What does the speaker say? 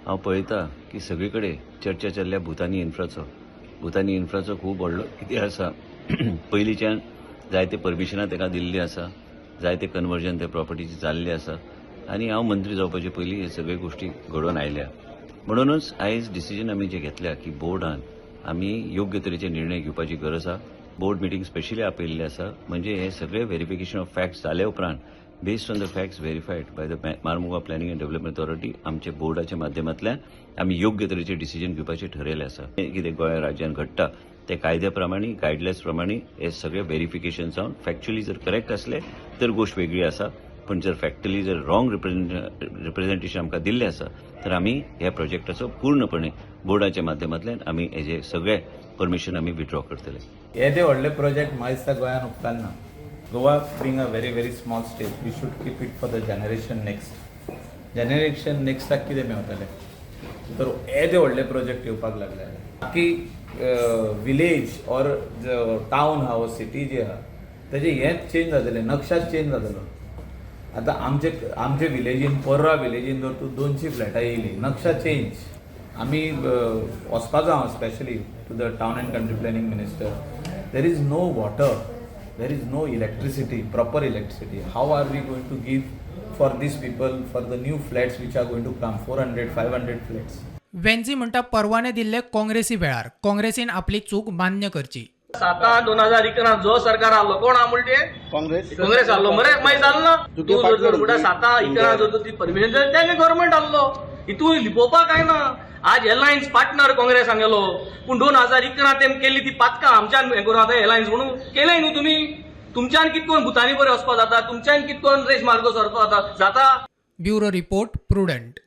हांव पळयतां की सगळीकडे चर्चा चल्ल्या भुतानी इन्फ्राचो खूब व्हडलो कितें आसा पयलींच्यान जायते परमिशनां ताका दिल्लीं आसा, जायते कन्वर्जन ते प्रॉपर्टीचे जाल्ले आसा आनी हांव मंत्री जावपाचे पयलीं हे सगळे गोश्टी घडोवन आयल्या. म्हणूनच आयज डिसिजन आमी जे घेतल्या की बोर्डान आमी योग्य तरेचे निर्णय घेवपाची गरज आसा. बोर्ड मिटींग स्पेशली आपयल्ले आसा म्हणजे हे सगळे व्हेरिफिकेशन ऑफ फॅक्ट्स जाले उपरांत based on the facts verified by the Mormugao planning and development authority आमचे बोर्डाच्या माध्यमांतल्यान आमी योग्य तरेचे डिसिजन घेवपाचे ठरयले आसा. कितें गोंय राज्यान घडटा ते कायद्या प्रमाणे गायडलायन्स प्रमाणे हे सगळे व्हेरिफिकेशन जावन फॅक्च्युअली जर करेक्ट असले तर गोष्ट वेगळी आसा, पण जर फॅक्टली जर रॉंग रिप्रेझेंटेशन आमकां दिल्लें आसा तर आमी ह्या प्रोजेक्टाचो पूर्णपणे बोर्डाच्या माध्यमांतल्यान आमी हेजे सगळे परमिशन आमी विथड्रॉ करतले. हे व्हडले प्रोजेक्ट म्हाका दिसता गोंयान उपकारना. Goa being a very very small state, we should keep it for the generation नेक्स्टाक कितें मेवतलें तर हे व्हडले प्रोजेक्ट येवपाक लागले. बाकी विलेज ऑर टावन हाव सिटी जी आहा तेजे हेंच चेंज जातलें, नक्षाच चेंज जातलो. आतां आमचे विलेजीन पर्रा विलेजीन जर तूं 200 फ्लॅटां येयली, नक्षा चेंज. आमी वचपाचो हांव specially to the town and country planning minister. There is no water, there is no electricity, proper electricity. How are we going to give for these people for the new flats which are going to come, 400 500 flats? Venzy म्हणटा परवाने दिल्ले काँग्रेसी वेळार काँग्रेसीन आपली चूक मान्य करची. 2011 जो सरकार आलो कोण हा म्हणते काँग्रेस आलो मरे मागीर जालो ना. तूं जर फुडें 2011 जर ती परमिशन दिली तेन्ना गव्हर्नमेंट आसलो, हितून लिपोवपाक काय ना. आज एलायन्स पार्टनर काँग्रेस सांगलो पूण 2011 तेम केली ती पातकां आमच्यान हें करून आतां एलायन्स म्हणून केलें न्हू तुमी. तुमच्यान कितकोन भुतानी बरें वचपा जाता, तुमच्यान कितकोन रेश मार्ग सरपा जाता. Bureau report prudent.